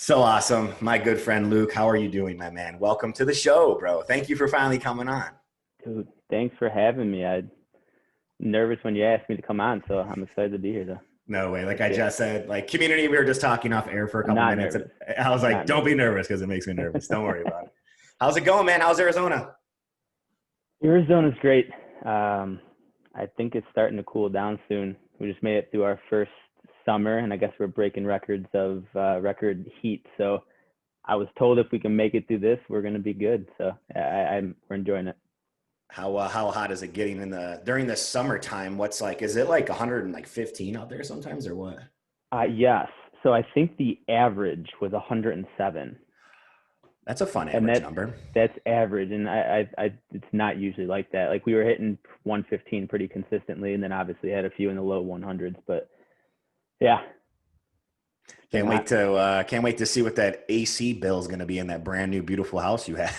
So awesome. My good friend Luke, how are you doing, my man? Welcome to the show, bro. Thank you for finally coming on. Dude, thanks for having me. I'm nervous when you asked me to come on, so I'm excited to be here though. No way. Like Heck I yeah. just said, like community, we were just talking off air for a I'm couple not minutes. And nervous. I was like, Not don't be nervous. nervous because it makes me nervous. Don't worry about it. How's it going, man? How's Arizona? Arizona's great. Um, I think it's starting to cool down soon. We just made it through our first summer, and I guess we're breaking records of record heat. So I was told if we can make it through this, we're going to be good. So we're enjoying it. How hot is it getting in the during the summertime? What's like? Is it like 115 out there sometimes or what? Yes. So I think the average was 107. That's a fun And average number. that's average, and it's not usually like that. Like we were hitting 115 pretty consistently, and then obviously had a few in the low 100s. But yeah, it's been hot. Can't wait to see what that AC bill is going to be in that brand new beautiful house you have.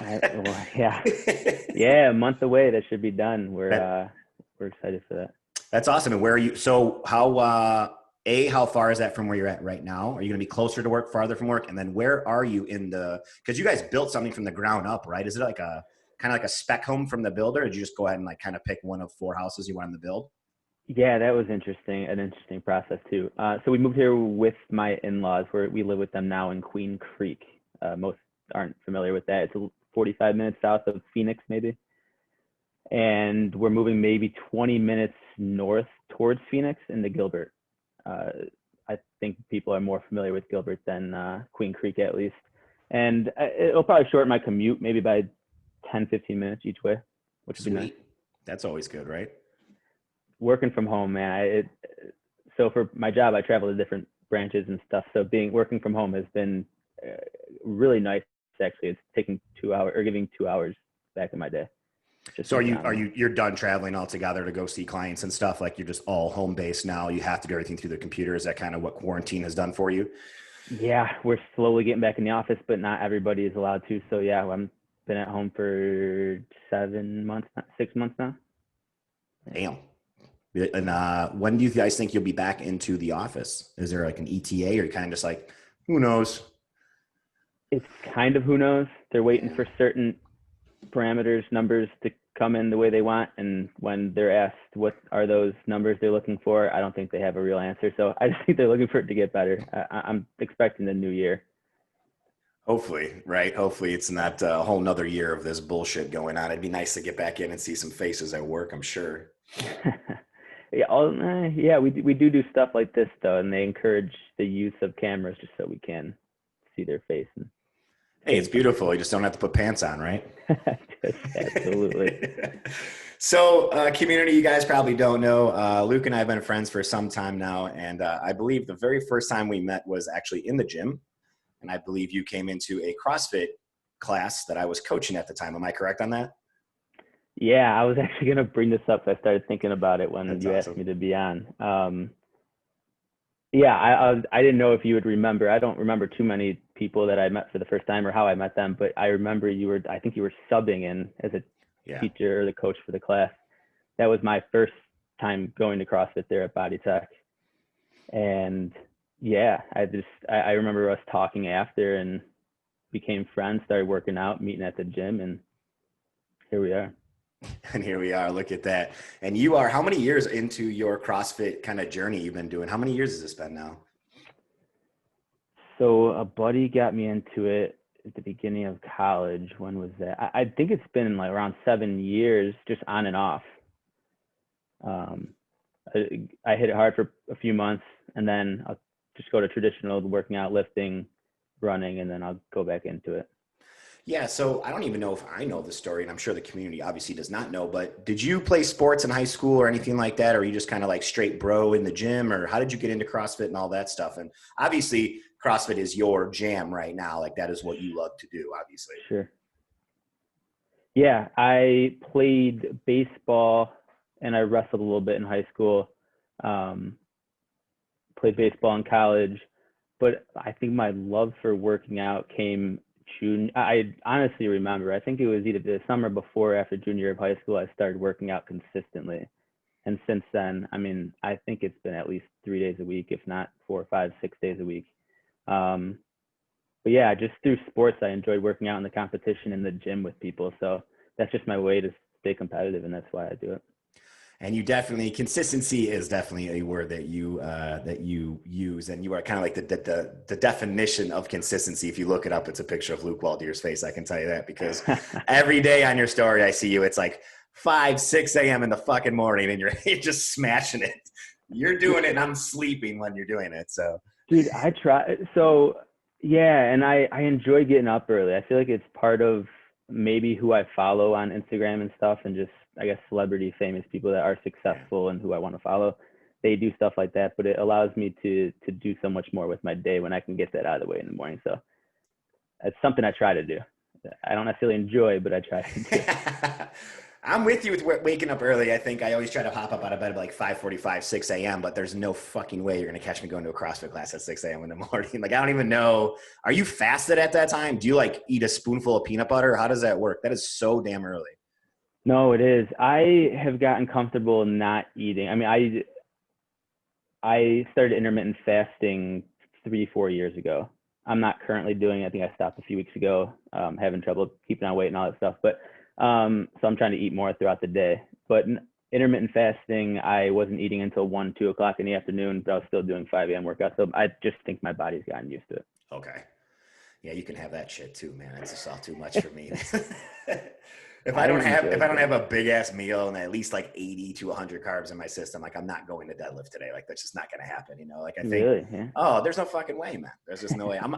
Well, yeah, yeah, a month away. That should be done. that We're excited for that. That's awesome. And where are you? So how far is that from where you're at right now? Are you going to be closer to work, farther from work? And then where are you because you guys built something from the ground up, right? Is it like a kind of like a spec home from the builder? Or did you just go ahead and like kind of pick one of four houses you wanted to build? Yeah, that was interesting. An interesting process too. So we moved here with my in-laws, where we live with them now in Queen Creek. Most aren't familiar with that. It's 45 minutes south of Phoenix, maybe. And we're moving maybe 20 minutes north towards Phoenix into Gilbert. Uh, I think people are more familiar with Gilbert than Queen Creek, at least. And it'll probably shorten my commute maybe by 10, 15 minutes each way, which would be nice. Sweet. That's always good, right? Working from home, man. So for my job, I travel to different branches and stuff. So working from home has been really nice. Actually, it's taking 2 hours or giving 2 hours back in my day. Just So phenomenal. you're done traveling altogether to go see clients and stuff? Like you're just all home based now. You have to do everything through the computer. Is that kind of what quarantine has done for you? Yeah, we're slowly getting back in the office, but not everybody is allowed to. So yeah, I'm been at home for 7 months, 6 months now. Yeah. Damn. And when do you guys think you'll be back into the office? Is there like an ETA or you kind of just like, who knows? It's kind of who knows. They're waiting Yeah. for certain parameters, numbers to come in the way they want. And when they're asked what are those numbers they're looking for, I don't think they have a real answer. So I just think they're looking for it to get better. I'm expecting the new year. Hopefully, right? Hopefully it's not a whole nother year of this bullshit going on. It'd be nice to get back in and see some faces at work, I'm sure. Yeah, yeah, we do stuff like this though, and they encourage the use of cameras just so we can see their face and Hey, take it's a bunch of beautiful. You just don't have to put pants on, right? just absolutely. So, community, you guys probably don't know. Luke and I have been friends for some time now, and I believe the very first time we met was actually in the gym, and I believe you came into a CrossFit class that I was coaching at the time. Am I correct on that? Yeah, I was actually gonna bring this up. I started thinking about it when That's you asked awesome. me to be on. Yeah, I didn't know if you would remember. I don't remember too many people that I met for the first time or how I met them, but I remember I think you were subbing in as a Yeah. teacher or the coach for the class. That was my first time going to CrossFit there at Body Tech. And yeah, I remember us talking after and became friends, started working out, meeting at the gym, and here we are. And here we are. Look at that. And you are how many years into your CrossFit kind of journey you've been doing? How many years has this been now? So a buddy got me into it at the beginning of college. When was that? I think it's been like around 7 years, just on and off. Um, I hit it hard for a few months, and then I'll just go to traditional working out, lifting, running, and then I'll go back into it. Yeah, so I don't even know if I know the story, and I'm sure the community obviously does not know, but did you play sports in high school or anything like that? Or are you just kind of like straight bro in the gym? Or how did you get into CrossFit and all that stuff? And obviously, CrossFit is your jam right now. Like that is what you love to do, obviously. Sure. Yeah, I played baseball and I wrestled a little bit in high school. Um, Played baseball in college, but I think my love for working out came June. I honestly remember. I think it was either the summer before or after junior year of high school. I started working out consistently, and since then, I mean, I think it's been at least 3 days a week, if not 4, 5, 6 days a week. But yeah, just through sports, I enjoyed working out in the competition in the gym with people. So that's just my way to stay competitive, and that's why I do it. And you definitely consistency is definitely a word that you use, and you are kind of like the definition of consistency. If you look it up, it's a picture of Luke Waldier's face. I can tell you that because every day on your story I see you. It's like 5, 6 a.m. in the fucking morning, and you're just smashing it. You're doing it, and I'm sleeping when you're doing it. So, dude, I try. So yeah, and I enjoy getting up early. I feel like it's part of maybe who I follow on Instagram and stuff, and just I guess celebrity, famous people that are successful and who I want to follow. They do stuff like that, but it allows me to do so much more with my day when I can get that out of the way in the morning. So it's something I try to do. I don't necessarily enjoy, but I try to do. I'm with you with waking up early. I think I always try to hop up out of bed at like 5:45, 6 a.m., but there's no fucking way you're going to catch me going to a CrossFit class at 6 a.m. in the morning. Like, I don't even know. Are you fasted at that time? Do you like eat a spoonful of peanut butter? How does that work? That is so damn early. No, it is. I have gotten comfortable not eating. I mean, I started intermittent fasting 3-4 years ago. I'm not currently doing it. I think I stopped a few weeks ago, having trouble keeping on weight and all that stuff. But so I'm trying to eat more throughout the day. But intermittent fasting, I wasn't eating until 1, 2 o'clock in the afternoon, but I was still doing 5 a.m. workouts. So I just think my body's gotten used to it. Okay. Yeah, you can have that shit too, man. It's just all too much for me. If I I don't enjoy have a big ass meal and at least like 80 to 100 carbs in my system, like I'm not going to deadlift today. Like that's just not going to happen. You know, like I think, Really? Yeah. oh, there's no fucking way, man. There's just no way. I'm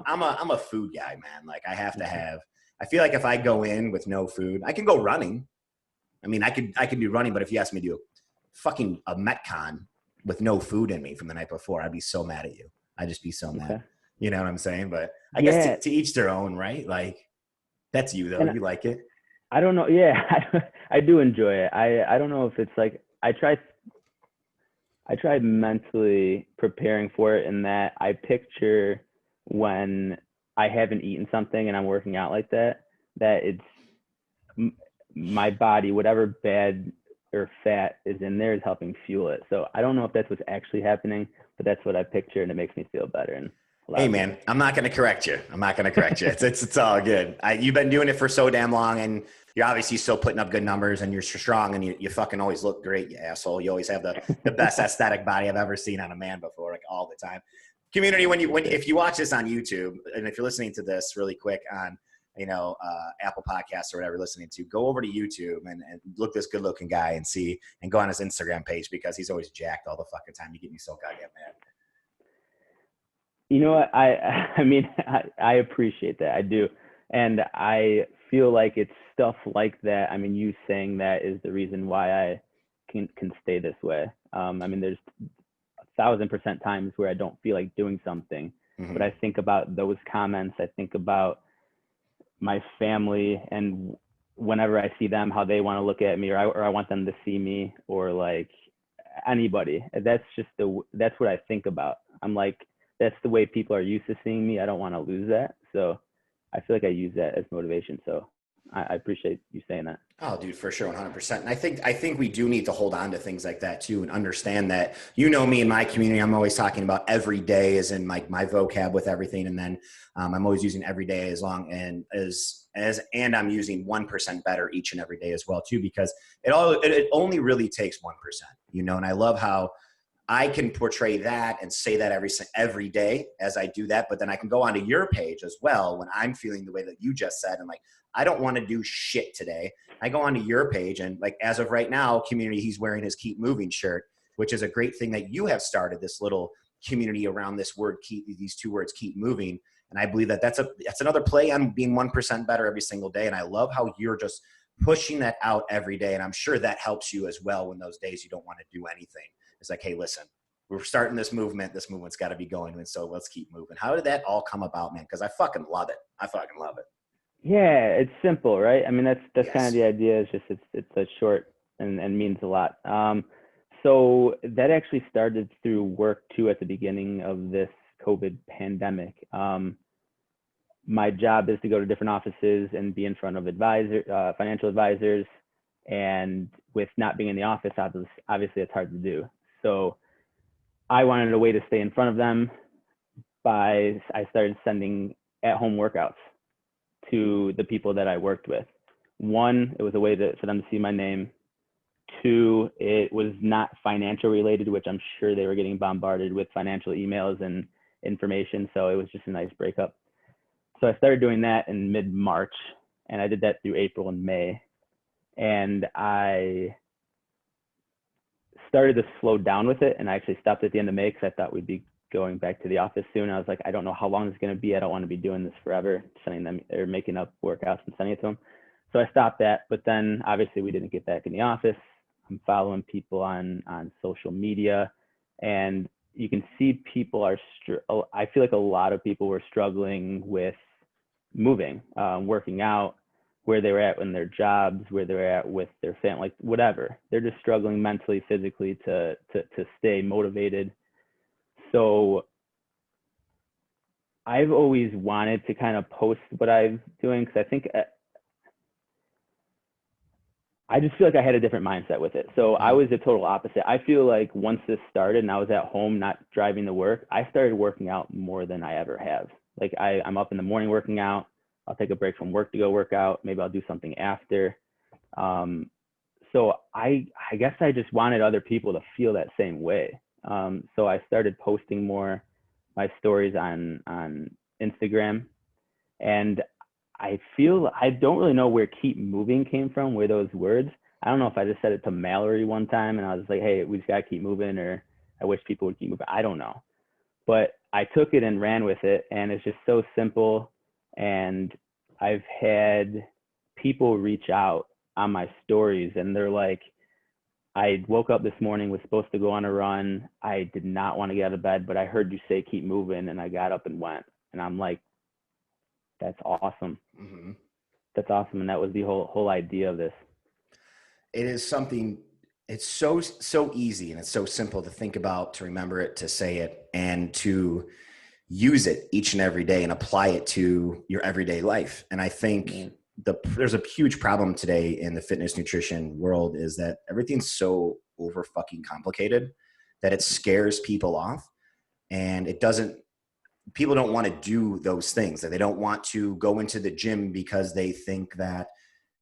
a food guy, man. Like I have to have. I feel like if I go in with no food, I can go running. I mean, I could do running, but if you ask me to do fucking a Metcon with no food in me from the night before, I'd be so mad at you. I'd just be so mad. Okay. You know what I'm saying? But I guess Yeah. to each their own, right? Like that's you though. And You like it. I don't know. Yeah, I do enjoy it. I don't know if it's like I try mentally preparing for it in that I picture when I haven't eaten something and I'm working out like that, that it's my body, whatever bad or fat is in there is helping fuel it. So I don't know if that's what's actually happening, but that's what I picture and it makes me feel better. And Hey man, I'm not going to correct you. I'm not going to correct you. It's all good. You've been doing it for so damn long, and you're obviously still putting up good numbers, and you're strong, and you fucking always look great, you asshole. You always have the best aesthetic body I've ever seen on a man before, like all the time. Community, if you watch this on YouTube, and if you're listening to this really quick on Apple Podcasts or whatever you're listening to, go over to YouTube and look this good looking guy and go on his Instagram page because he's always jacked all the fucking time. You get me so goddamn mad. You know what? I mean, I appreciate that. I do. And I feel like it's stuff like that. I mean, you saying that is the reason why I can stay this way. I mean, there's 1,000% times where I don't feel like doing something, but I think about those comments. I think about my family, and whenever I see them, how they want to look at me, or I want them to see me, or like anybody. That's what I think about. I'm like, that's the way people are used to seeing me. I don't want to lose that. So I feel like I use that as motivation. So I appreciate you saying that. Oh, dude, for sure, 100%. And I think we do need to hold on to things like that too, and understand that, me in my community, I'm always talking about every day as in like my vocab with everything. And then I'm always using every day as long and and I'm using 1% better each and every day as well too, because it only really takes 1%, and I love how I can portray that and say that every day as I do that. But then I can go onto your page as well when I'm feeling the way that you just said. And like, I don't want to do shit today. I go onto your page and like, as of right now, community, he's wearing his Keep Moving shirt, which is a great thing that you have started this little community around this word, these two words, keep moving. And I believe that that's another play on being 1% better every single day. And I love how you're just pushing that out every day. And I'm sure that helps you as well when those days you don't want to do anything. It's like, hey, listen, we're starting this movement. This movement's got to be going. And so let's keep moving. How did that all come about, man? Because I fucking love it. I fucking love it. Yeah, it's simple, right? I mean, that's Yes. kind of the idea. It's just it's a short and means a lot. So that actually started through work too at the beginning of this COVID pandemic. My job is to go to different offices and be in front of financial advisors. And with not being in the office, obviously it's hard to do. So I wanted a way to stay in front of them, I started sending at-home workouts to the people that I worked with. One, it was a way for them to see my name. Two, it was not financial related, which I'm sure they were getting bombarded with financial emails and information. So it was just a nice breakup. So I started doing that in mid-March, and I did that through April and May. And I started to slow down with it, and I actually stopped at the end of May because I thought we'd be going back to the office soon. I was like, I don't know how long it's going to be. I don't want to be doing this forever, sending them or making up workouts and sending it to them. So I stopped that, but then obviously we didn't get back in the office. I'm following people on social media, and you can see people I feel like a lot of people were struggling with moving, working out, where they were at in their jobs, where they were at with their family, like whatever. They're just struggling mentally, physically to stay motivated. So I've always wanted to kind of post what I'm doing, because I think I just feel like I had a different mindset with it. So I was the total opposite. I feel like once this started and I was at home, not driving to work, I started working out more than I ever have. Like I'm up in the morning working out. I'll take a break from work to go work out. Maybe I'll do something after. So I guess I just wanted other people to feel that same way. So I started posting more my stories on Instagram, and I don't really know where keep moving came from, where those words. I don't know if I just said it to Mallory one time and I was like, hey, we just got to keep moving, or I wish people would keep moving. I don't know. But I took it and ran with it, and it's just so simple. And I've had people reach out on my stories, and they're like, I woke up this morning, was supposed to go on a run. I did not want to get out of bed, but I heard you say keep moving, and I got up and went. And I'm like, that's awesome. Mm-hmm. That's awesome. And that was the whole idea of this. It is something, it's so easy, and it's so simple to think about, to remember it, to say it, and to use it each and every day and apply it to your everyday life. And I think there's a huge problem today in the fitness nutrition world, is that everything's so over fucking complicated that it scares people off, and people don't want to do those things. That they don't want to go into the gym because they think that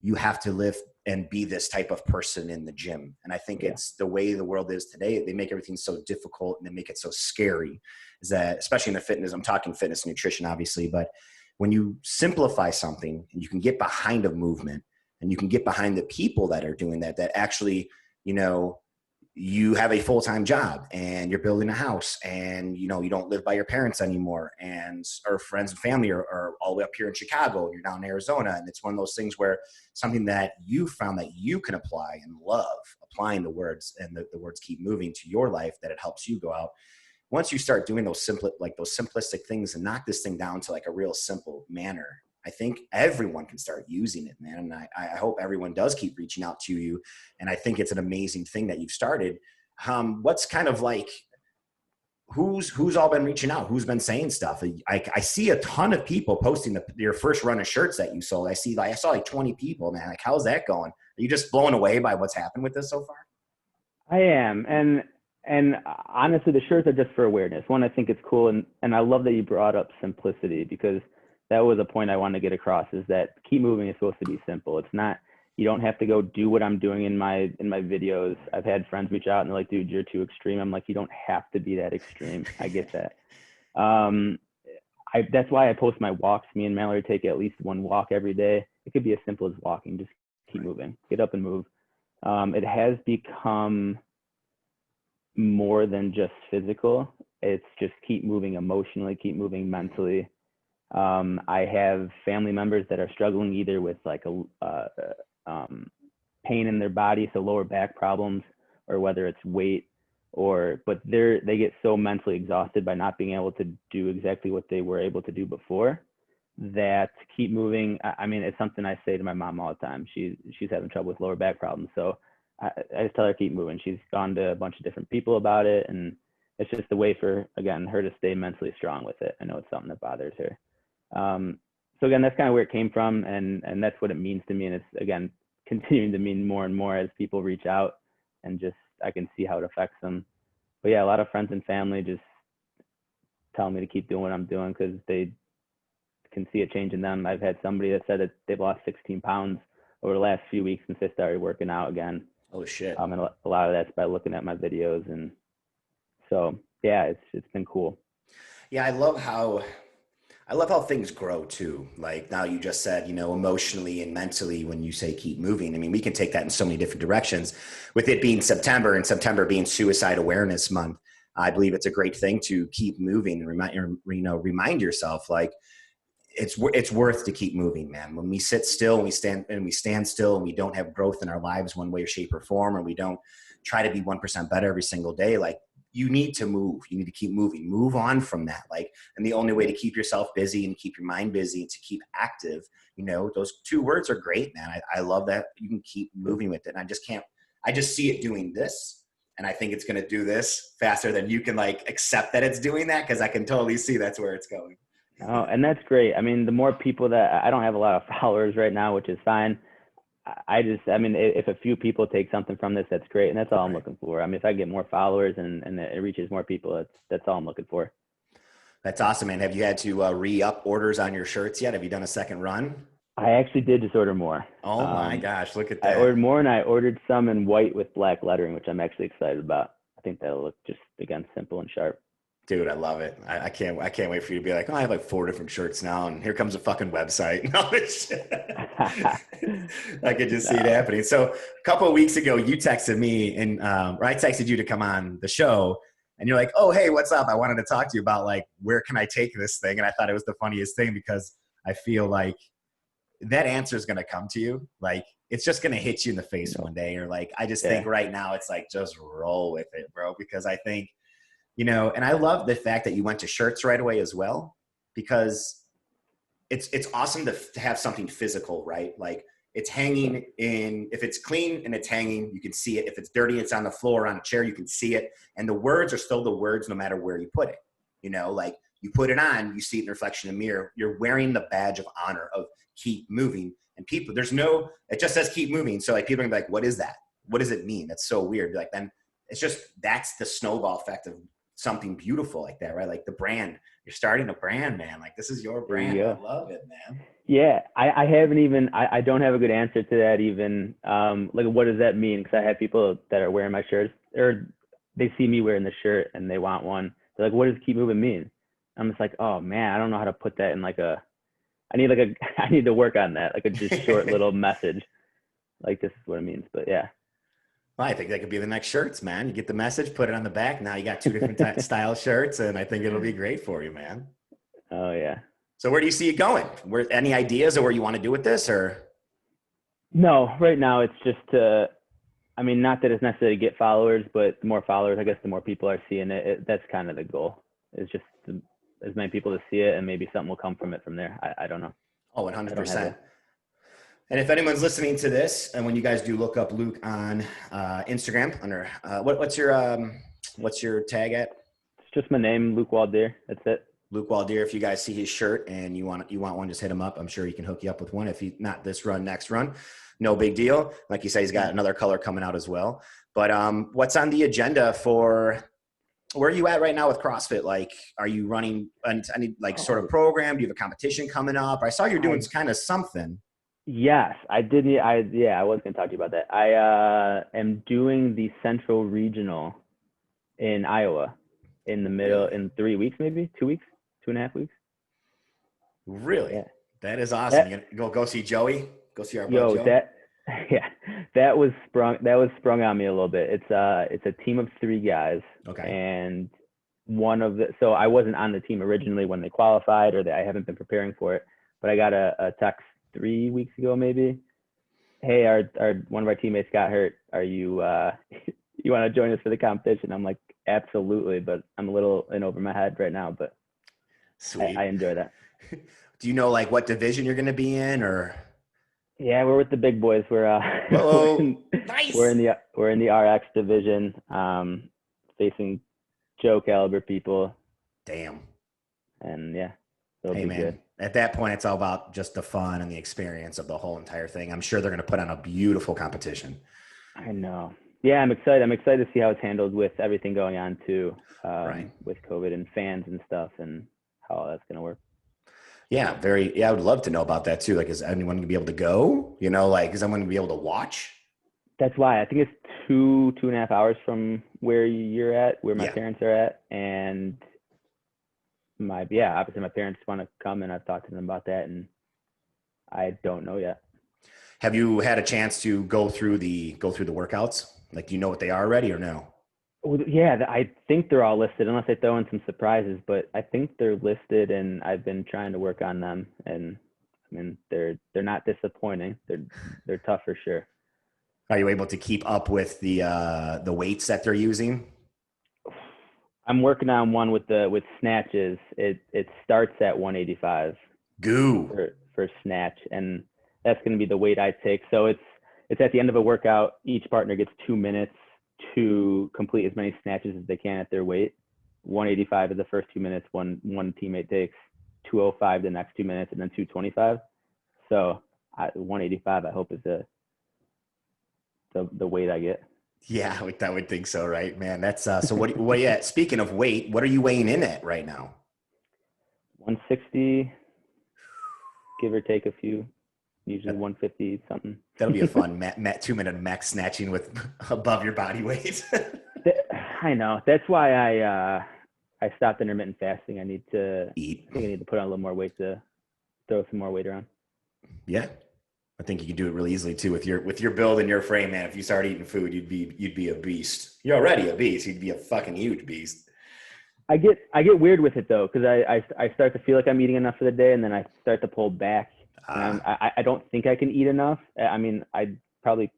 you have to lift and be this type of person in the gym. And I think it's the way the world is today. They make everything so difficult and they make it so scary, is that, especially in the fitness, I'm talking fitness and nutrition, obviously, but when you simplify something and you can get behind a movement and you can get behind the people that are doing that actually, you have a full-time job and you're building a house, and, you don't live by your parents anymore, and our friends and family are all the way up here in Chicago, and you're down in Arizona. And it's one of those things where something that you found that you can apply and love applying the words, and the words keep moving, to your life, that it helps you go out. Once you start doing those simplistic things and knock this thing down to like a real simple manner, I think everyone can start using it, man. And I hope everyone does keep reaching out to you. And I think it's an amazing thing that you've started. What's kind of like, who's all been reaching out? Who's been saying stuff? I see a ton of people posting your first run of shirts that you sold. I saw like 20 people, man. Like, how's that going? Are you just blown away by what's happened with this so far? I am. And honestly, the shirts are just for awareness. One, I think it's cool. And I love that you brought up simplicity, because that was a point I wanted to get across, is that keep moving is supposed to be simple. It's not, you don't have to go do what I'm doing in my videos. I've had friends reach out and they're like, dude, you're too extreme. I'm like, you don't have to be that extreme. I get that. That's why I post my walks. Me and Mallory take at least one walk every day. It could be as simple as walking. Just keep moving, get up and move. It has become more than just physical. It's just keep moving emotionally, keep moving mentally. I have family members that are struggling either with like pain in their body, so lower back problems, or whether it's weight, but they get so mentally exhausted by not being able to do exactly what they were able to do before, that keep moving. I mean, it's something I say to my mom all the time. She's having trouble with lower back problems, so I just tell her keep moving. She's gone to a bunch of different people about it, and it's just a way for, again, her to stay mentally strong with it. I know it's something that bothers her. So again, that's kind of where it came from, and that's what it means to me. And it's, again, continuing to mean more and more as people reach out, and just, I can see how it affects them. But yeah, a lot of friends and family just telling me to keep doing what I'm doing because they can see a change in them. I've had somebody that said that they've lost 16 pounds over the last few weeks since they started working out again. Oh shit. And a lot of that's by looking at my videos. And so, yeah, it's been cool. Yeah, I love how things grow too. Like now you just said, emotionally and mentally, when you say keep moving, I mean, we can take that in so many different directions. With it being September and September being Suicide Awareness Month, I believe it's a great thing to keep moving and remind yourself like it's worth to keep moving, man. When we sit still and we stand still and we don't have growth in our lives one way or shape or form, or we don't try to be 1% better every single day, like you need to move. You need to keep moving, move on from that. Like, and the only way to keep yourself busy and keep your mind busy and to keep active, those two words are great, man. I love that you can keep moving with it. And I just see it doing this. And I think it's going to do this faster than you can like accept that it's doing that. Cause I can totally see that's where it's going. Oh, and that's great. I mean, the more people that I don't have a lot of followers right now, which is fine. I mean, if a few people take something from this, that's great. And that's all I'm looking for. I mean, if I get more followers and it reaches more people, that's all I'm looking for. That's awesome, man. Have you had to re-up orders on your shirts yet? Have you done a second run? I actually did just order more. Oh my gosh, look at that. I ordered more, and I ordered some in white with black lettering, which I'm actually excited about. I think that'll look just, again, simple and sharp. Dude, I love it. I can't wait for you to be like, oh, I have like 4 different shirts now, and here comes a fucking website and all this shit. I could just see it happening. So a couple of weeks ago, you texted me, and or I texted you to come on the show, and you're like, oh, hey, what's up? I wanted to talk to you about like, where can I take this thing? And I thought it was the funniest thing because I feel like that answer is going to come to you. Like, it's just going to hit you in the face one day. Or like, I just think right now it's like, just roll with it, bro. Because I think, and I love the fact that you went to shirts right away as well, because it's awesome to have something physical, right? Like it's hanging in, if it's clean and it's hanging, you can see it. If it's dirty, it's on the floor, on a chair, you can see it. And the words are still the words, no matter where you put it. Like you put it on, you see it in the reflection in the mirror. You're wearing the badge of honor of keep moving. And people, it just says keep moving. So like people are gonna be like, what is that? What does it mean? That's so weird. Like then it's just, that's the snowball effect of something beautiful like that, right? Like the brand, you're starting a brand, man. Like this is your brand. I love it, man. Yeah. I haven't even, I don't have a good answer to that even. Like, what does that mean? Cause I have people that are wearing my shirts, or they see me wearing the shirt and they want one. They're like, what does keep moving mean? I'm just like, oh man, I don't know how to put that in like I need to work on that. Like a just short little message. Like this is what it means, but yeah. Well, I think that could be the next shirts, man. You get the message, put it on the back. Now you got 2 different style shirts, and I think it'll be great for you, man. Oh yeah. So where do you see it going? Any ideas of where you want to do with this, or? No, right now it's just not that it's necessarily to get followers, but the more followers, I guess, the more people are seeing it. That's kind of the goal. It's just as many people to see it, and maybe something will come from it from there. I don't know. Oh, 100%. And if anyone's listening to this, and when you guys do look up Luke on Instagram under what's your tag at? It's just my name, Luke Waldier. That's it. Luke Waldier. If you guys see his shirt and you want one, just hit him up. I'm sure he can hook you up with one. If he not this run, next run, no big deal. Like you say, he's got another color coming out as well. But what's on the agenda for? Where are you at right now with CrossFit? Like, are you running any like sort of program? Do you have a competition coming up? I saw you're doing kind of something. Yes, I did. I was going to talk to you about that. I am doing the Central Regional in Iowa in the middle in 3 weeks, maybe 2 weeks, 2.5 weeks. Really? Yeah. That is awesome. You gonna go see Joey? Go see our buddy Joe? That was sprung on me a little bit. It's a team of 3 guys. Okay. And so I wasn't on the team originally when they qualified, or I haven't been preparing for it, but I got a text 3 weeks ago, maybe. Hey, our one of our teammates got hurt. Are you you want to join us for the competition? I'm like, absolutely, but I'm a little in over my head right now, but sweet. I enjoy that. Do you know like what division you're going to be in, or? Yeah, we're with the big boys. Nice. We're in the RX division, facing Joe caliber people. Damn. And yeah, it'll hey be man, good. At that point, it's all about just the fun and the experience of the whole entire thing. I'm sure they're going to put on a beautiful competition. I know. Yeah, I'm excited. I'm excited to see how it's handled with everything going on too, Right. with COVID and fans and stuff, and how all that's going to work. Yeah, very. Yeah, I would love to know about that too. Like, is anyone gonna be able to go? You know, like, is anyone gonna be able to watch? That's why I think it's 2.5 hours from where you're at, where my Yeah. parents are at, and yeah, obviously my parents want to come, and I've talked to them about that, and I don't know yet. Have you had a chance to go through the workouts? Like, do you know what they are already or no? Well, yeah, I think they're all listed, unless I throw in some surprises. But I think they're listed, and I've been trying to work on them. And I mean, they're not disappointing. They're tough for sure. Are you able to keep up with the weights that they're using? I'm working on one with snatches. It starts at 185 Goo. for snatch, and that's going to be the weight I take. So it's at the end of a workout. Each partner gets 2 minutes to complete as many snatches as they can at their weight. 185 is the first 2 minutes. One teammate takes 205 the next 2 minutes, and then 225. So 185, I hope, is the weight I get. Yeah, I would think so, right, man? That's so. What? Yeah. Speaking of weight, what are you weighing in at right now? 160, give or take a few. Usually 150 something. That'll be a fun 2-minute max snatching with above your body weight. I know. That's why I stopped intermittent fasting. I Eat. think I need to put on a little more weight to throw some more weight around. Yeah, I think you can do it really easily too with your build and your frame, man. If you start eating food, you'd be a beast. You're already a beast. You'd be a fucking huge beast. I get weird with it though, because I start to feel like I'm eating enough for the day, and then I start to pull back. And Uh, I don't think I can eat enough. I mean, I probably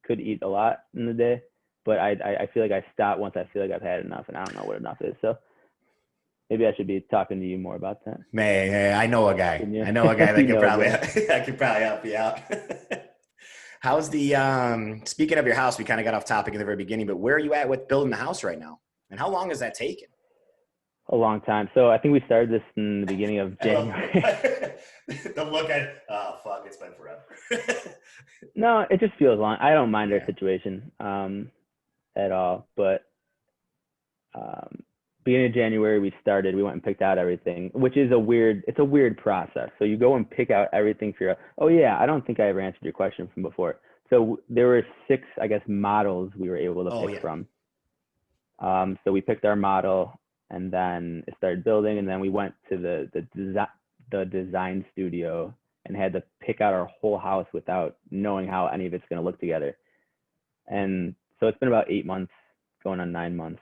could eat a lot in the day, but I feel like I stop once I feel like I've had enough, and I don't know what enough is. So maybe I should be talking to you more about that. man, hey, I know a guy. Can you? I know a guy that You could know, probably Joe. that could probably help you out. How's the speaking of your house, we kind of got off topic in the very beginning, but where are you at with building the house right now? And how long has that taken? A long time. So I think we started this in the beginning of I love January. the look at oh fuck, it's been forever. No, it just feels long. I don't mind our Yeah. situation at all. But beginning of January, we went and picked out everything, which is it's a weird process. So you go and pick out everything for oh yeah, I don't think I ever answered your question from before. So there were 6, I guess, models we were able to Oh pick yeah. from. So we picked our model, and then it started building, and then we went to the design studio and had to pick out our whole house without knowing how any of it's going to look together. And so it's been about 8 months, going on 9 months,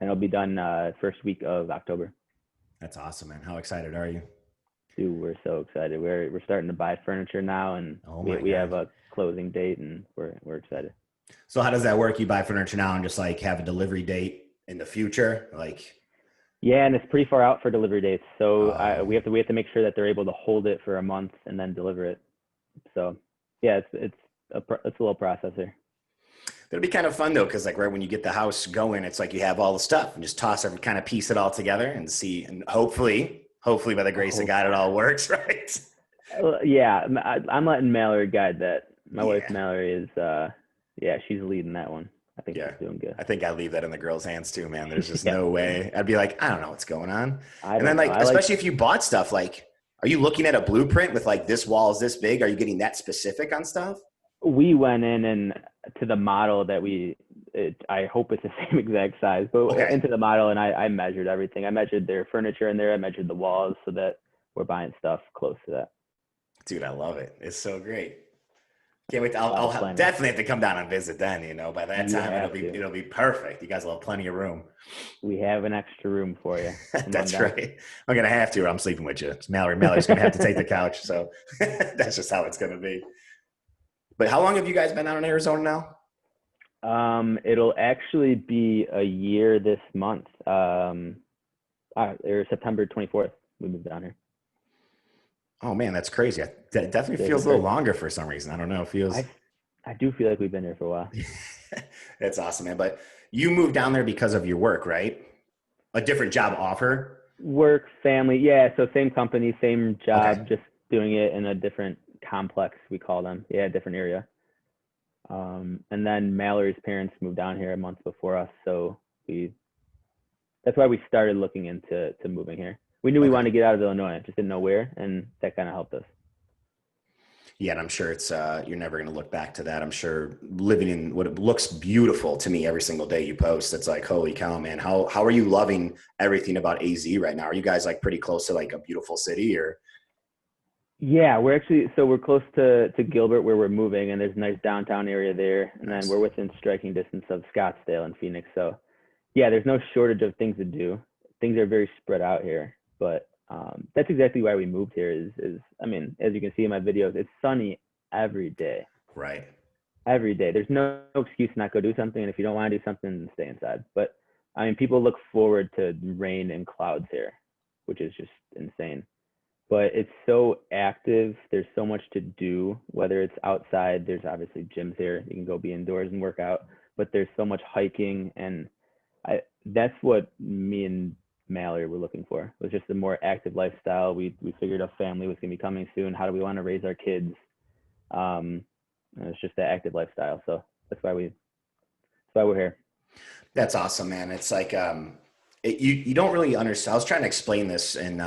and it'll be done first week of October. That's awesome, man. How excited are you? Dude, we're so excited. We're starting to buy furniture now, and Oh we my we have God. a closing date, and we're excited. So how does that work? You buy furniture now and just like have a delivery date in the future? Like, Yeah, and it's pretty far out for delivery dates, so we um, have to make sure that they're able to hold it for a month and then deliver it. So yeah, it's a little process here. it'll be kind of fun though, because like right when you get the house going, it's like you have all the stuff and just toss every kind of piece it all together and see, and hopefully by the grace of Oh, God, it all works, right? yeah, I'm letting Mallory guide that. My wife Yeah. Mallory is, yeah, she's leading that one. I think she's Yeah. doing good. I think I leave that in the girls' hands too, man. There's just Yeah, no way. I'd be like, I don't know what's going on. I And then don't know. like, especially if you bought stuff, like, are you looking at a blueprint with like this wall is this big? Are you getting that specific on stuff? We went in and to the model that I hope it's the same exact size, but Okay. into the model, and I measured everything. I measured their furniture in there. I measured the walls so that we're buying stuff close to that. Dude, I love it. It's so great. Can't wait. A lot of I'll planning. definitely have to come down and visit then, by that You time, it'll have be, to. it'll be perfect. You guys will have plenty of room. We have an extra room for you. Come on That's down. right. I'm going to have to, or I'm sleeping with you. It's Mallory's going to have to take the couch. So that's just how it's going to be. But how long have you guys been out in Arizona now? It'll actually be a year this month. Or September 24th, we moved down here. Oh man, that's crazy. That definitely Is feels it a little crazy? longer for some reason. I don't know. It feels I I do feel like we've been here for a while. that's awesome, man. But you moved down there because of your work, right? A different job offer. Work, family, yeah. So same company, same Okay. job, just doing it in a different complex. We call them, yeah, different area. And then Mallory's parents moved down here a month before us, so that's why we started looking into moving here. We knew we Okay. wanted to get out of Illinois, just didn't know where, and that kind of helped us. Yeah, and I'm sure it's you're never going to look back to that. I'm sure living in what it looks beautiful to me every single day you post. It's like, holy cow, man! How are you loving everything about AZ right now? Are you guys like pretty close to like a beautiful city, or? Yeah, we're close to Gilbert where we're moving, and there's a nice downtown area there, and then Nice. we're within striking distance of Scottsdale and Phoenix. So yeah, there's no shortage of things to do. Things are very spread out here, but that's exactly why we moved here. Is I mean, as you can see in my videos, it's sunny every day. Right. Every day. There's no excuse to not go do something, and if you don't want to do something, stay inside. But I mean, people look forward to rain and clouds here, which is just insane. But it's so active. There's so much to do, whether it's outside. There's obviously gyms here. You can go be indoors and work out, but there's so much hiking. And that's what me and Mallory were looking for, was just a more active lifestyle. We figured a family was going to be coming soon. How do we want to raise our kids? And it's just the active lifestyle. So that's why we're here. That's awesome, man. It's like you don't really understand. I was trying to explain this, and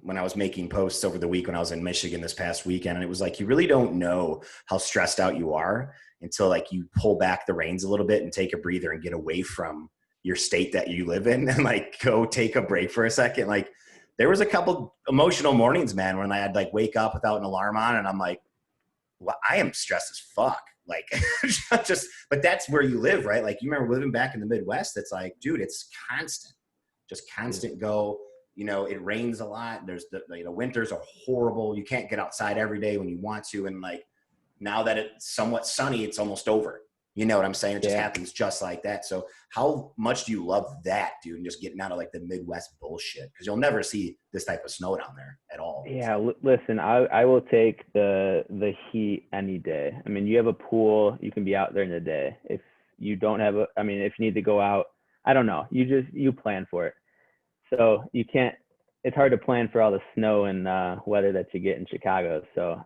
when I was making posts over the week when I was in Michigan this past weekend, and it was like you really don't know how stressed out you are until like you pull back the reins a little bit and take a breather and get away from your state that you live in and like go take a break for a second. Like there was a couple emotional mornings, man, when I had like wake up without an alarm on, and I'm like, well, I am stressed as fuck. Like but that's where you live, right? Like you remember living back in the Midwest. It's like, dude, it's constant, just constant go. You know, it rains a lot. There's winters are horrible. You can't get outside every day when you want to. And like, now that it's somewhat sunny, it's almost over. You know what I'm saying? It just Yeah. happens just like that. So how much do you love that, dude? And just getting out of like the Midwest bullshit, because you'll never see this type of snow down there at all. Yeah, listen, I will take the heat any day. I mean, you have a pool, you can be out there in the day. If you don't have I mean, if you need to go out, I don't know, you plan for it. So you can't, it's hard to plan for all the snow and weather that you get in Chicago. So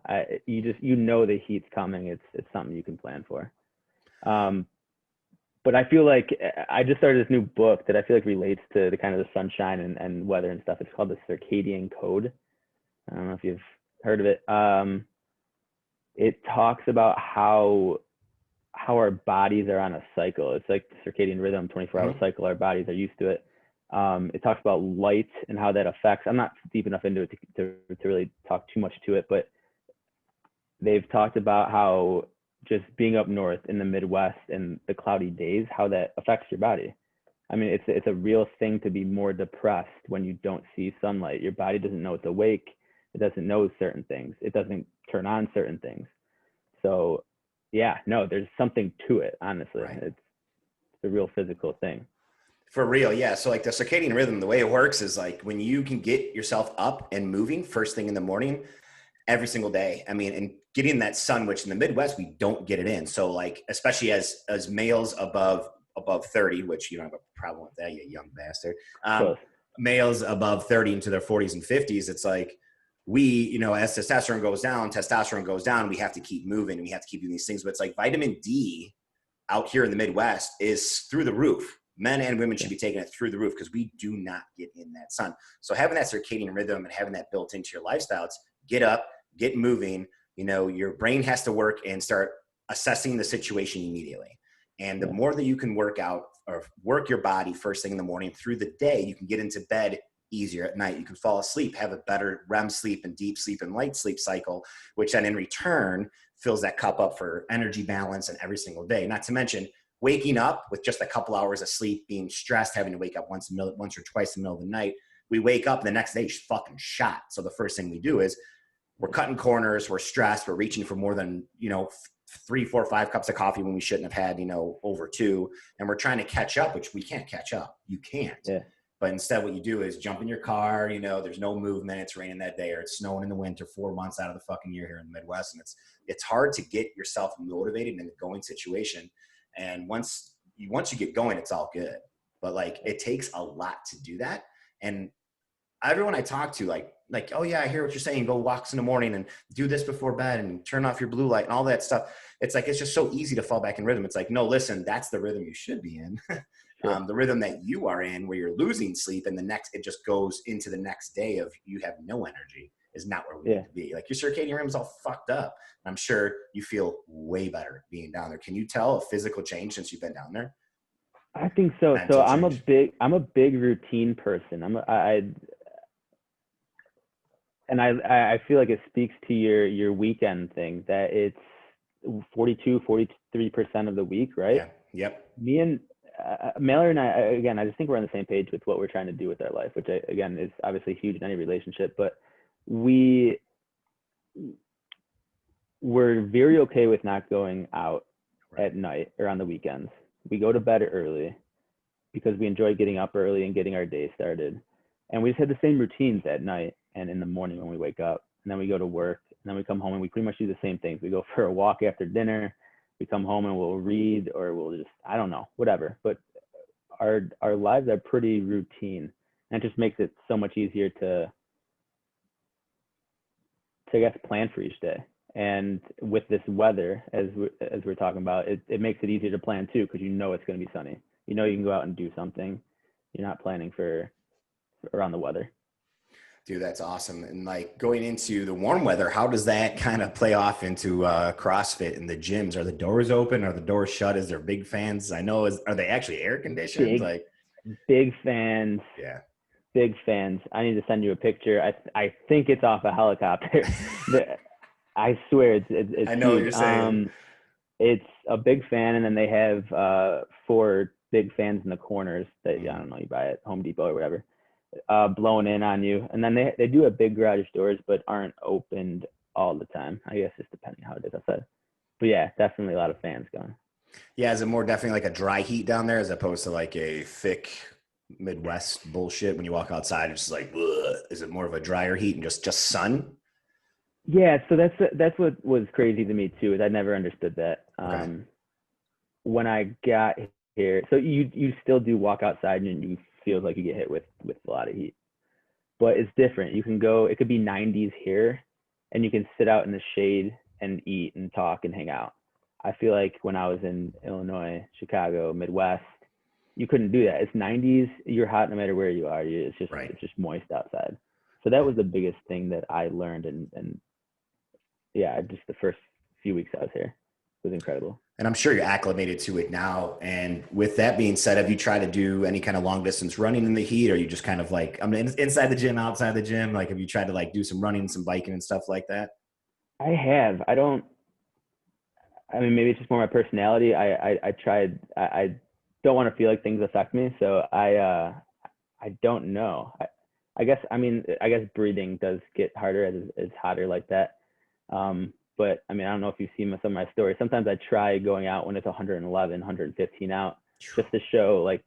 you know the heat's coming. It's something you can plan for. But I feel like I just started this new book that I feel like relates to the kind of the sunshine and weather and stuff. It's called the Circadian Code. I don't know if you've heard of it. It talks about how our bodies are on a cycle. It's like the circadian rhythm, 24-hour cycle. Our bodies are used to it. It talks about light and how that affects. I'm not deep enough into it to really talk too much to it, but they've talked about how just being up north in the Midwest and the cloudy days, how that affects your body. I mean, it's a real thing to be more depressed when you don't see sunlight. Your body doesn't know it's awake. It doesn't know certain things. It doesn't turn on certain things. So yeah, no, there's something to it, honestly. Right. It's a real physical thing. For real, yeah. So like the circadian rhythm, the way it works is like when you can get yourself up and moving first thing in the morning, every single day. I mean, and getting that sun, which in the Midwest, we don't get it in. So like, especially as males above 30, which you don't have a problem with that, you young bastard. Males above 30 into their 40s and 50s, it's like as testosterone goes down, we have to keep moving and we have to keep doing these things. But it's like vitamin D out here in the Midwest is through the roof. Men and women should be taking it through the roof because we do not get in that sun. So having that circadian rhythm and having that built into your lifestyle, it's get up, get moving. Your brain has to work and start assessing the situation immediately. And the more that you can work out or work your body first thing in the morning through the day, you can get into bed easier at night. You can fall asleep, have a better REM sleep and deep sleep and light sleep cycle, which then in return fills that cup up for energy balance and every single day. Not to mention waking up with just a couple hours of sleep, being stressed, having to wake up once or twice in the middle of the night. We wake up and the next day is fucking shot. So the first thing we do is we're cutting corners, we're stressed, we're reaching for more than, 3, 4, 5 cups of coffee when we shouldn't have had, over 2. And we're trying to catch up, which we can't catch up. You can't. Yeah. But instead what you do is jump in your car, there's no movement, it's raining that day, or it's snowing in the winter 4 months out of the fucking year here in the Midwest. And it's hard to get yourself motivated in a going situation. And once you get going, it's all good. But like, it takes a lot to do that. And everyone I talk to, like, like, oh yeah, I hear what you're saying. Go walks in the morning and do this before bed and turn off your blue light and all that stuff. It's like, it's just so easy to fall back in rhythm. It's like, no, listen, that's the rhythm you should be in. Sure. The rhythm that you are in where you're losing sleep and the next, it just goes into the next day of you have no energy is not where we Yeah. need to be. Like your circadian rhythm is all fucked up. I'm sure you feel way better being down there. Can you tell a physical change since you've been down there? I think so. So Mental change. I'm a big routine person. I feel like it speaks to your weekend thing that it's 43% of the week, right? Yeah. Yep. Me and Mallory and I, again, I just think we're on the same page with what we're trying to do with our life, which again is obviously huge in any relationship, but we're very okay with not going out at night or on the weekends. We go to bed early because we enjoy getting up early and getting our day started. And we just had the same routines at night and in the morning when we wake up. And then we go to work and then we come home and we pretty much do the same things. We go for a walk after dinner. We come home and we'll read or we'll just, I don't know, whatever. But our lives are pretty routine. And it just makes it so much easier to I guess, plan for each day. And with this weather, as we're talking about, it makes it easier to plan too, because you know it's going to be sunny. You know you can go out and do something. You're not planning for around the weather. Dude, that's awesome. And like going into the warm weather, how does that kind of play off into CrossFit and the gyms? Are the doors open? Are the doors shut? Is there big fans? I know, are they actually air conditioned? Big fans. Yeah. Big fans. I need to send you a picture. I think it's off a helicopter. I swear it's I know huge. what you're saying. It's a big fan, and then they have 4 big fans in the corners that I don't know, you buy at Home Depot or whatever, blowing in on you. And then they do have big garage doors, but aren't opened all the time. I guess just depending how it is outside. But yeah, definitely a lot of fans going. Yeah, is it more definitely like a dry heat down there as opposed to like a thick Midwest bullshit when you walk outside? It's just like, ugh. Is it more of a drier heat and just sun? Yeah, so that's what was crazy to me too. Is I never understood that. Okay. When I got here, so you still do walk outside and you feel like you get hit with a lot of heat, but it's different. You can go. It could be 90s here, and you can sit out in the shade and eat and talk and hang out. I feel like when I was in Illinois, Chicago, Midwest, you couldn't do that. It's 90s. You're hot no matter where you are. It's just moist outside. So that was the biggest thing that I learned, and yeah, just the first few weeks I was here was incredible. And I'm sure you're acclimated to it now. And with that being said, have you tried to do any kind of long distance running in the heat? Or are you just kind of like, I mean, inside the gym, outside the gym? Like, have you tried to like do some running, some biking and stuff like that? I have. I mean, maybe it's just more my personality. I tried. I don't want to feel like things affect me, so I don't know. I guess breathing does get harder as it's hotter like that. But I mean, I don't know if you've seen some of my stories. Sometimes I try going out when it's 111, 115 out, just to show like,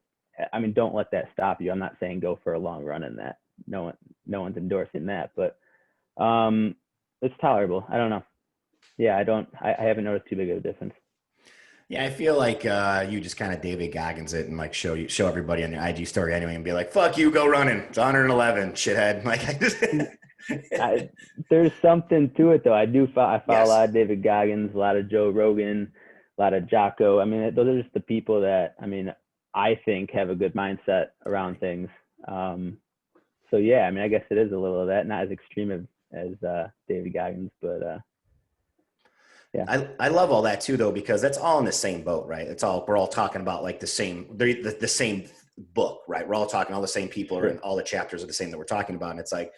I mean, don't let that stop you. I'm not saying go for a long run in that. No one's endorsing that, but it's tolerable. I don't know. Yeah, I haven't noticed too big of a difference. Yeah, I feel like you just kind of David Goggins it and like show everybody on your IG story anyway and be like, "Fuck you, go running. It's 111, shithead." Like, I just there's something to it though. I follow Yes. a lot of David Goggins, a lot of Joe Rogan, a lot of Jocko. I mean, those are just the people that I think have a good mindset around things. So yeah, I mean, I guess it is a little of that, not as extreme as David Goggins, but yeah. I love all that too, though, because that's all in the same boat, right? We're all talking about like the same book, right? We're all talking, all the same people, and all the chapters are the same that we're talking about. And it's like,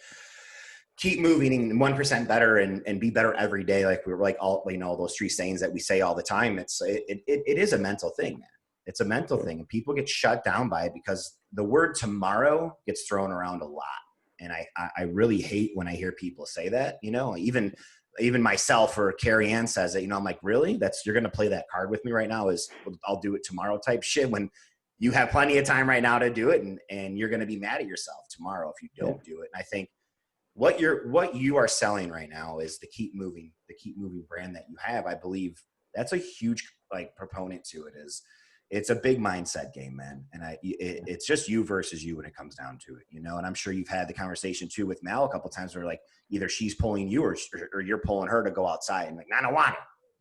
keep moving and 1% better and be better every day. Like we're like all, those 3 sayings that we say all the time. It is a mental thing, man. It's a mental thing, and people get shut down by it because the word tomorrow gets thrown around a lot. And I really hate when I hear people say that, even myself or Carrie Ann says it, I'm like, really? You're going to play that card with me right now is I'll do it tomorrow type shit when you have plenty of time right now to do it. And you're going to be mad at yourself tomorrow if you don't do it. And I think what you are selling right now is the keep moving brand that you have. I believe that's a huge like proponent to it it's a big mindset game, man. And it's just you versus you when it comes down to it, you know. And I'm sure you've had the conversation too with Mal a couple of times where like either she's pulling you or you're pulling her to go outside and like, I don't want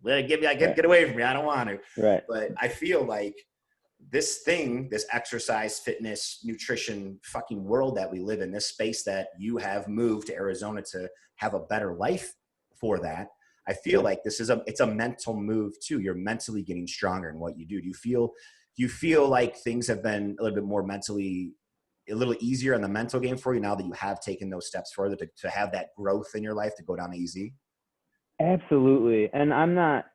it. Get away from me. I don't want to. Right. But I feel like this exercise, fitness, nutrition, fucking world that we live in, this space that you have moved to Arizona to have a better life for that. I feel like it's a mental move too. You're mentally getting stronger in what you do. Do you feel like things have been a little bit more mentally, a little easier in the mental game for you now that you have taken those steps further to have that growth in your life to go down easy? Absolutely. And I'm not,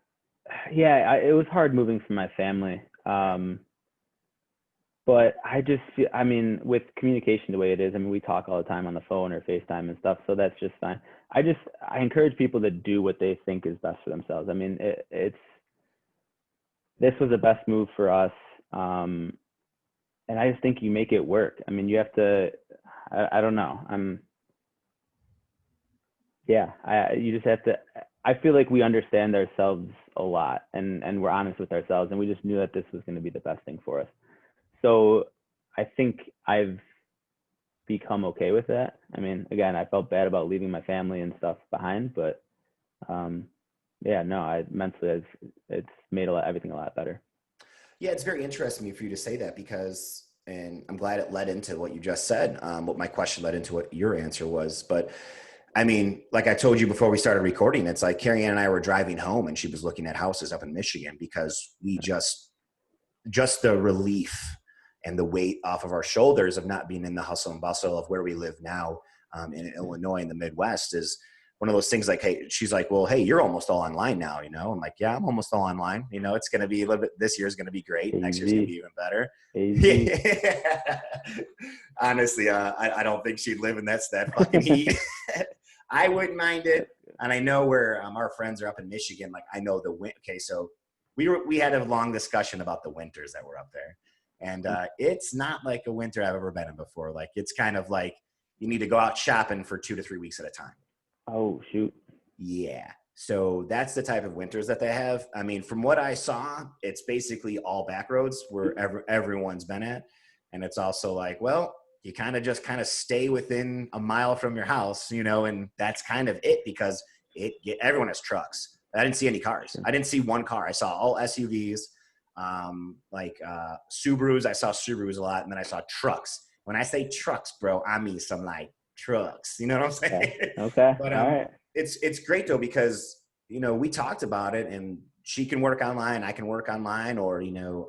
it was hard moving from my family. But I just feel, I mean, with communication the way it is, I mean, we talk all the time on the phone or FaceTime and stuff, so that's just fine. I encourage people to do what they think is best for themselves. I mean, this was the best move for us. And I just think you make it work. I mean, you have to, I don't know. You just have to, I feel like we understand ourselves a lot and we're honest with ourselves, and we just knew that this was going to be the best thing for us. So I think I've become okay with that. I mean, again, I felt bad about leaving my family and stuff behind, but mentally it's made everything a lot better. Yeah, it's very interesting for you to say that because, and I'm glad it led into what you just said, what my question led into what your answer was. But I mean, like I told you before we started recording, it's like Carrie Ann and I were driving home and she was looking at houses up in Michigan because we just the relief and the weight off of our shoulders of not being in the hustle and bustle of where we live now in Illinois in the Midwest is one of those things like, hey, she's like, well, hey, you're almost all online now, you know? I'm like, yeah, I'm almost all online. You know, it's going to be a little bit, this year's going to be great. Easy. Next year's going to be even better. Honestly, I don't think she'd live in that fucking heat. I wouldn't mind it. And I know where our friends are up in Michigan. Like I know okay, so we had a long discussion about the winters that were up there. And it's not like a winter I've ever been in before. Like it's kind of like you need to go out shopping for 2 to 3 weeks at a time. Oh, shoot. Yeah. So that's the type of winters that they have. I mean, from what I saw, it's basically all back roads where everyone's been at. And it's also like, well, you kind of stay within a mile from your house, you know, and that's kind of it because everyone has trucks. I didn't see any cars. I didn't see one car. I saw all SUVs, Subarus. I saw Subarus a lot. And then I saw trucks. When I say trucks, bro, I mean some like trucks. You know what I'm saying? Okay. But all right. It's great though, because, you know, we talked about it and she can work online. I can work online, or, you know,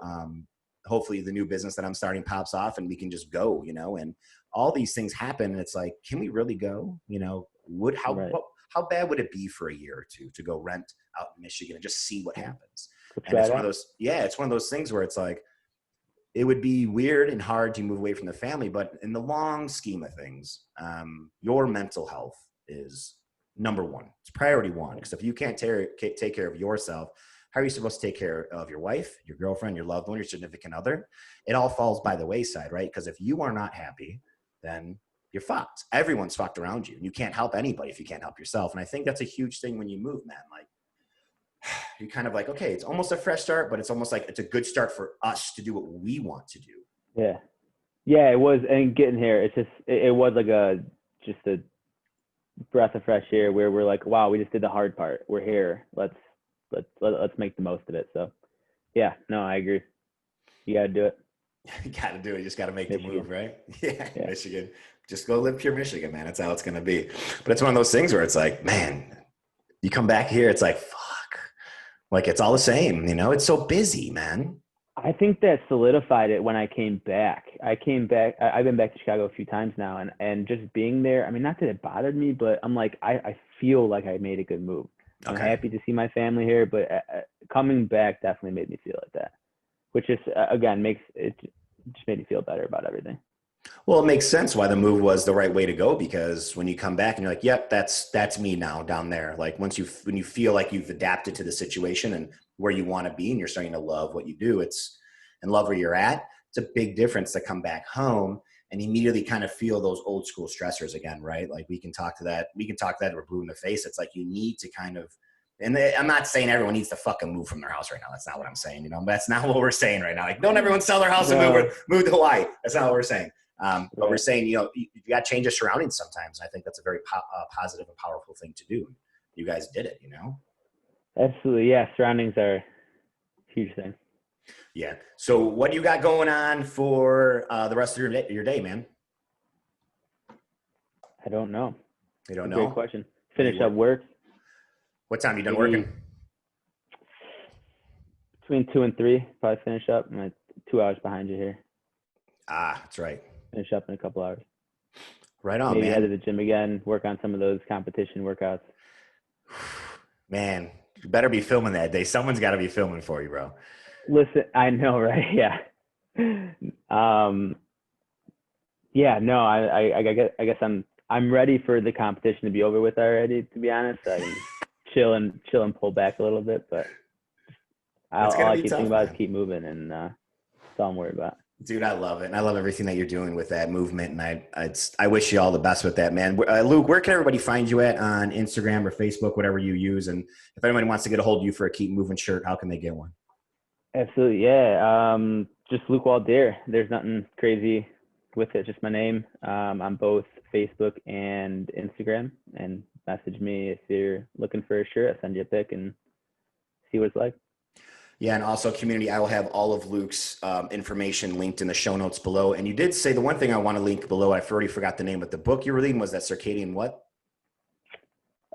hopefully the new business that I'm starting pops off and we can just go, you know, and all these things happen. And it's like, can we really go? You know, how bad would it be for a year or two to go rent out in Michigan and just see what happens? And it's one of those things where it's like, it would be weird and hard to move away from the family, but in the long scheme of things, your mental health is number one. It's priority one. Because if you can't take care of yourself, how are you supposed to take care of your wife, your girlfriend, your loved one, your significant other? It all falls by the wayside, right? Because if you are not happy, then you're fucked. Everyone's fucked around you. And you can't help anybody if you can't help yourself. And I think that's a huge thing when you move, man. Like, you're kind of like, okay, it's almost a fresh start, but it's almost like it's a good start for us to do what we want to do. Yeah. Yeah, it was. And getting here, it was like just a breath of fresh air where we're like, wow, we just did the hard part. We're here. Let's make the most of it. So yeah, no, I agree. You got to do it. You got to do it. You just got to make the move, right? Yeah, Michigan. Just go live pure Michigan, man. That's how it's going to be. But it's one of those things where it's like, man, you come back here, it's like, fuck. Like, it's all the same, you know? It's so busy, man. I think that solidified it when I came back. I've been back to Chicago a few times now, and just being there, I mean, not that it bothered me, but I'm like, I feel like I made a good move. I'm happy to see my family here, but coming back definitely made me feel like that, which is, again, just made me feel better about everything. Well, it makes sense why the move was the right way to go, because when you come back and you're like, yep, that's me now down there. Like when you feel like you've adapted to the situation and where you want to be and you're starting to love what you do, and love where you're at, it's a big difference to come back home and immediately kind of feel those old school stressors again, right? Like we can talk to that. We're blue in the face. It's like you need to kind of And I'm not saying everyone needs to fucking move from their house right now. That's not what I'm saying. You know, that's not what we're saying right now. Like, don't everyone sell their house and move to Hawaii. That's not what we're saying. But we're saying, you know, you got to change your surroundings sometimes. I think that's a very positive and powerful thing to do. You guys did it, you know? Absolutely. Yeah. Surroundings are a huge thing. Yeah. So what do you got going on for the rest of your day, man? I don't know. You don't know? Great question. Finish up work. What time you done working? Between 2 and 3, probably finish up. I'm like 2 hours behind you here. Ah, that's right. Finish up in a couple hours. Right on, Maybe man. head to the gym again, work on some of those competition workouts. Man, you better be filming that day. Someone's got to be filming for you, bro. Listen, I know, right? Yeah. Yeah, no, I guess I'm ready for the competition to be over with already, to be honest. I can chill and pull back a little bit, but all I keep thinking about is keep moving, and that's all I'm worried about. Dude, I love it. And I love everything that you're doing with that movement. And I wish you all the best with that, man. Luke, where can everybody find you at on Instagram or Facebook, whatever you use? And if anybody wants to get a hold of you for a Keep Moving shirt, how can they get one? Absolutely. Yeah. Just Luke Waldier. There's nothing crazy with it. Just my name. On both Facebook and Instagram, and message me if you're looking for a shirt. I'll send you a pic and see what it's like. Yeah, and also community, I will have all of Luke's information linked in the show notes below. And you did say the one thing I want to link below, I already forgot the name, but the book you were reading was that Circadian what?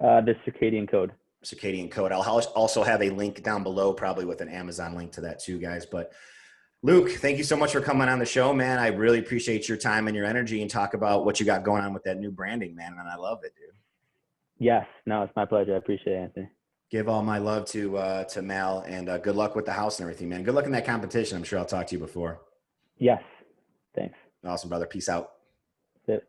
The Circadian Code. Circadian Code. I'll also have a link down below, probably with an Amazon link to that too, guys. But Luke, thank you so much for coming on the show, man. I really appreciate your time and your energy and talk about what you got going on with that new branding, man. And I love it, dude. Yes. No, it's my pleasure. I appreciate it, Anthony. Give all my love to Mal, and good luck with the house and everything, man. Good luck in that competition. I'm sure I'll talk to you before. Yes. Thanks. Awesome, brother. Peace out. That's it.